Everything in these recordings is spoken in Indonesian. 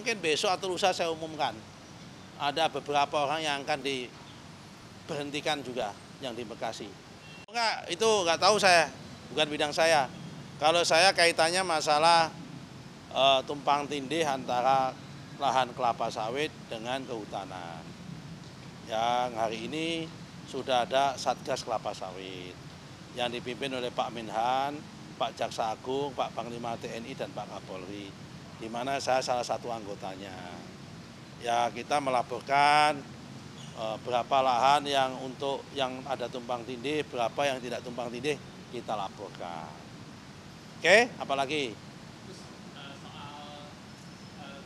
Mungkin besok atau lusa saya umumkan. Ada beberapa orang yang akan diberhentikan juga yang di Bekasi. Enggak, itu nggak tahu saya, bukan bidang saya. Kalau saya kaitannya masalah tumpang tindih antara lahan kelapa sawit dengan kehutanan. Yang hari ini sudah ada Satgas Kelapa Sawit yang dipimpin oleh Pak Menhan, Pak Jaksa Agung, Pak Panglima TNI, dan Pak Kapolri, di mana saya salah satu anggotanya. Ya, kita melaporkan berapa lahan yang ada tumpang tindih, berapa yang tidak tumpang tindih, kita laporkan. Oke, apalagi? Terus soal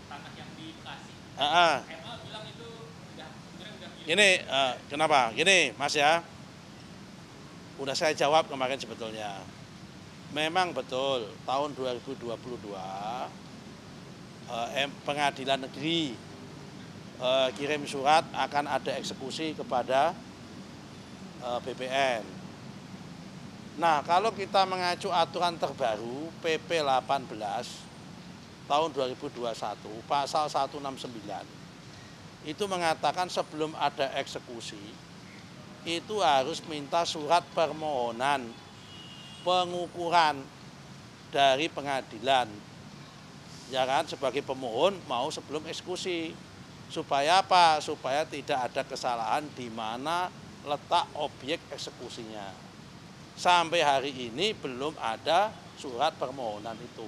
tanah yang di Bekasi, MA bilang itu udah Gini, kenapa? Gini, Mas ya, udah saya jawab kemarin sebetulnya. Memang betul, tahun 2022 Pengadilan Negeri kirim surat akan ada eksekusi kepada BPN. Nah, kalau kita mengacu aturan terbaru PP 18 tahun 2021 pasal 169 itu mengatakan sebelum ada eksekusi itu harus minta surat permohonan pengukuran dari pengadilan, ya kan, sebagai pemohon mau sebelum eksekusi. Supaya apa? Supaya tidak ada kesalahan di mana letak objek eksekusinya. Sampai hari ini belum ada surat permohonan itu,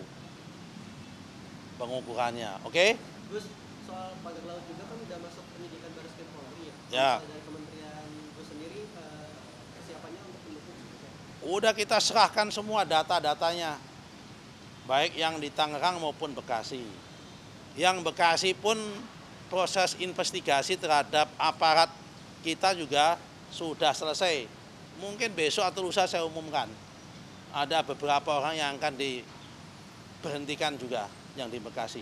pengukurannya. Oke? Gus, soal pagar laut juga kan udah masuk penyidikan Baris Krim Polri ya. Ya. Dari Kementerian Gus sendiri kesiapannya untuk mendukung seperti apa? Udah kita serahkan semua data-datanya, baik yang di Tangerang maupun Bekasi. Yang Bekasi pun proses investigasi terhadap aparat kita juga sudah selesai. Mungkin besok atau lusa saya umumkan. Ada beberapa orang yang akan diberhentikan juga yang di Bekasi.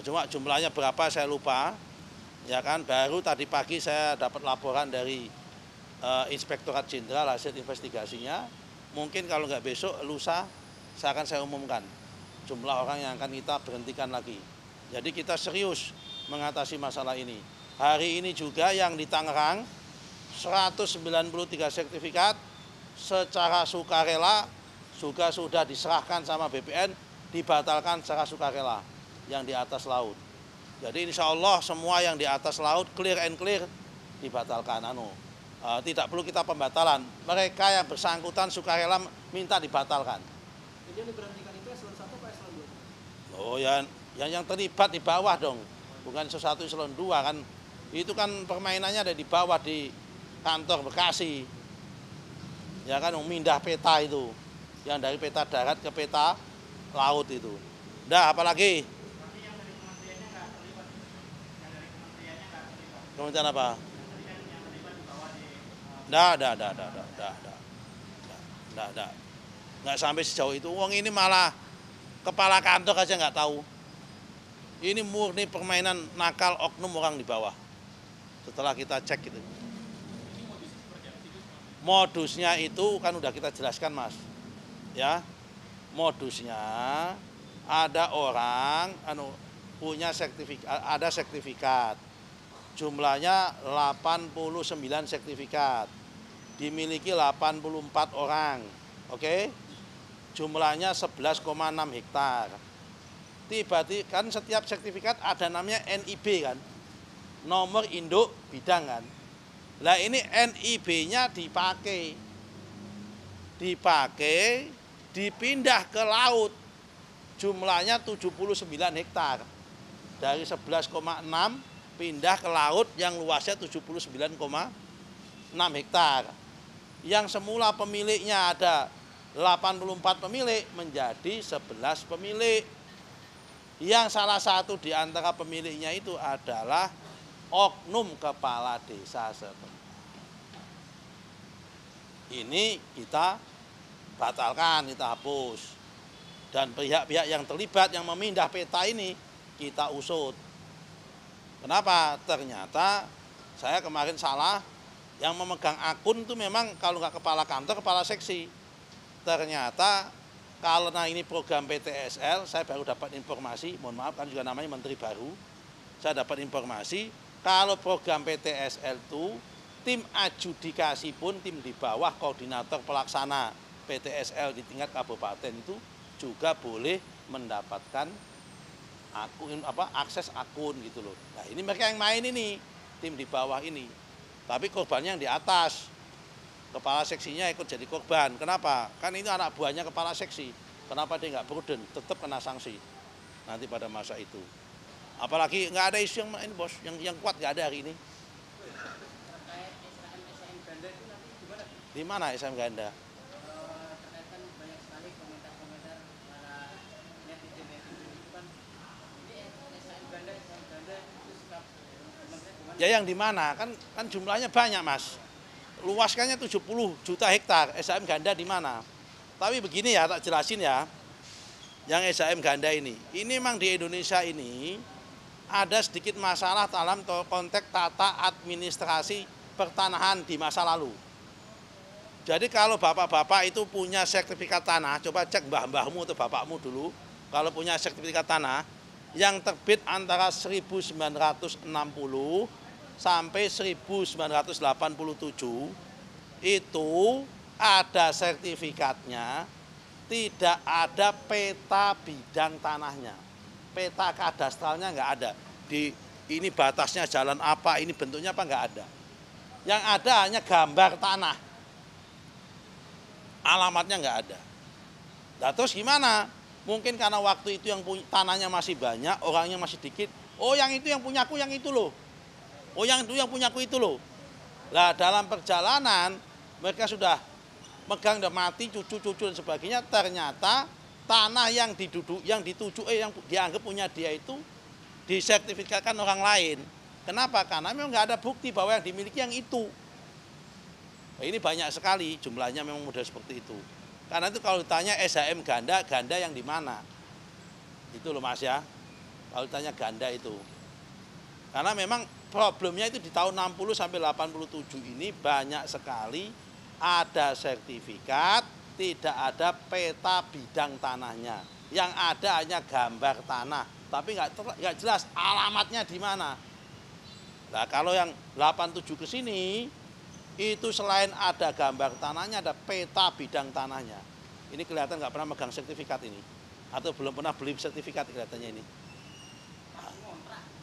Cuma jumlahnya berapa saya lupa. Ya kan, baru tadi pagi saya dapat laporan dari Inspektorat Jenderal hasil investigasinya. Mungkin kalau nggak besok, lusa saya umumkan jumlah orang yang akan kita berhentikan lagi. Jadi kita serius mengatasi masalah ini. Hari ini juga yang di Tangerang 193 sertifikat secara sukarela juga sudah diserahkan sama BPN, dibatalkan secara sukarela yang di atas laut. Jadi insya Allah semua yang di atas laut clear and clear dibatalkan. Tidak perlu kita pembatalan. Mereka yang bersangkutan sukarela minta dibatalkan. Ini yang diberhentikan itu eselon 1 apa eselon 2? Oh ya, yang terlibat di bawah dong, bukan eselon 1 eselon 2 kan. Itu kan permainannya ada di bawah di kantor Bekasi. Ya kan, mindah peta itu. Yang dari peta darat ke peta laut itu. Dah, apalagi? tapi yang dari kementeriannya nggak terlibat. Yang dari kementeriannya nggak terlibat. Kementerian apa? Tadi kan yang terlibat di bawah di Dah. Nggak sampai sejauh itu. Wong ini malah kepala kantor aja nggak tahu. Ini murni permainan nakal oknum orang di bawah. Setelah kita cek gitu. Modusnya itu kan udah kita jelaskan, Mas. Ya. Modusnya ada orang punya sertifikat. Jumlahnya 89 sertifikat. Dimiliki 84 orang. Oke? Jumlahnya 11,6 hektar. Tiba-tiba kan setiap sertifikat ada namanya NIB kan. Nomor induk bidang kan. Lah ini NIB-nya dipakai, dipindah ke laut, jumlahnya 79 hektar. Dari 11,6 pindah ke laut yang luasnya 79,6 hektar. Yang semula pemiliknya ada 84 pemilik menjadi 11 pemilik. Yang salah satu di antara pemiliknya itu adalah oknum kepala desa setempat. Ini kita batalkan, kita hapus. Dan pihak-pihak yang terlibat yang memindah peta ini kita usut. Kenapa? Ternyata saya kemarin salah, yang memegang akun itu memang kalau nggak kepala kantor, kepala seksi. Ternyata karena ini program PTSL, saya baru dapat informasi, mohon maaf kan juga namanya menteri baru, saya dapat informasi kalau program PTSL itu tim adjudikasi pun tim di bawah koordinator pelaksana PTSL di tingkat kabupaten itu juga boleh mendapatkan akun akses akun gitu loh. Nah, ini mereka yang main ini, tim di bawah ini. Tapi korbannya yang di atas. Kepala seksinya ikut jadi korban. Kenapa? Kan itu anak buahnya kepala seksi. Kenapa dia nggak prudent? Tetap kena sanksi nanti pada masa itu. Apalagi nggak ada isu yang ini bos, yang kuat nggak ada hari ini. Terkait SKM ganda itu nanti gimana? Di mana SKM ganda? Terkait kan banyak sekali komentar-komentar para netizen itu kan, ini SKM ganda itu sikap kementerian gimana? Ya yang di mana? Kan jumlahnya banyak mas. Luaskannya 70 juta hektar. SKM ganda di mana? Tapi begini ya, tak jelasin ya. Yang SKM ganda ini memang di Indonesia ini ada sedikit masalah dalam konteks tata administrasi pertanahan di masa lalu. Jadi kalau bapak-bapak itu punya sertifikat tanah, coba cek mbah-mbahmu atau bapakmu dulu, kalau punya sertifikat tanah yang terbit antara 1960 sampai 1987 itu ada sertifikatnya, tidak ada peta bidang tanahnya, peta kadastralnya nggak ada. Ini batasnya jalan apa, ini bentuknya apa, nggak ada. Yang ada hanya gambar tanah, alamatnya nggak ada. Nah, terus gimana? Mungkin karena waktu itu yang tanahnya masih banyak, orangnya masih dikit. Oh yang itu yang punyaku yang itu loh. Oh yang itu yang punyaku itu loh. Nah dalam perjalanan mereka sudah megang dan mati cucu-cucu dan sebagainya. Ternyata tanah yang dituju yang dianggap punya dia itu disertifikatkan orang lain. Kenapa? Karena memang nggak ada bukti bahwa yang dimiliki yang itu. Nah, ini banyak sekali jumlahnya memang model seperti itu. Karena itu kalau ditanya SHM ganda yang di mana? Itu loh mas ya. Kalau ditanya ganda itu. Karena memang problemnya itu di tahun 60 sampai 87 ini banyak sekali ada sertifikat, tidak ada peta bidang tanahnya. Yang ada hanya gambar tanah, tapi nggak jelas alamatnya di mana. Nah kalau yang 87 ke sini, itu selain ada gambar tanahnya, ada peta bidang tanahnya. Ini kelihatan nggak pernah megang sertifikat ini. Atau belum pernah beli sertifikat kelihatannya ini.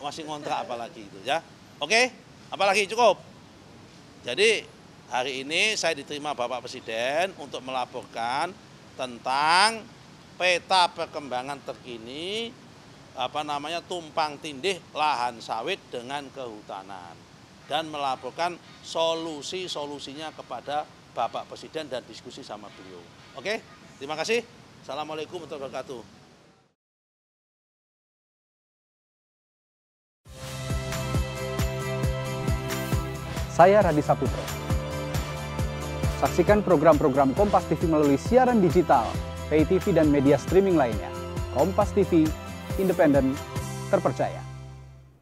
Masih ngontrak apalagi itu ya. Oke, apalagi cukup. Jadi hari ini saya diterima Bapak Presiden untuk melaporkan tentang peta perkembangan terkini tumpang tindih lahan sawit dengan kehutanan dan melaporkan solusinya kepada Bapak Presiden dan diskusi sama beliau. Oke, terima kasih. Assalamualaikum warahmatullahi wabarakatuh. Saya Radi Saputro. Saksikan program-program Kompas TV melalui siaran digital, pay TV dan media streaming lainnya. Kompas TV, independen, terpercaya.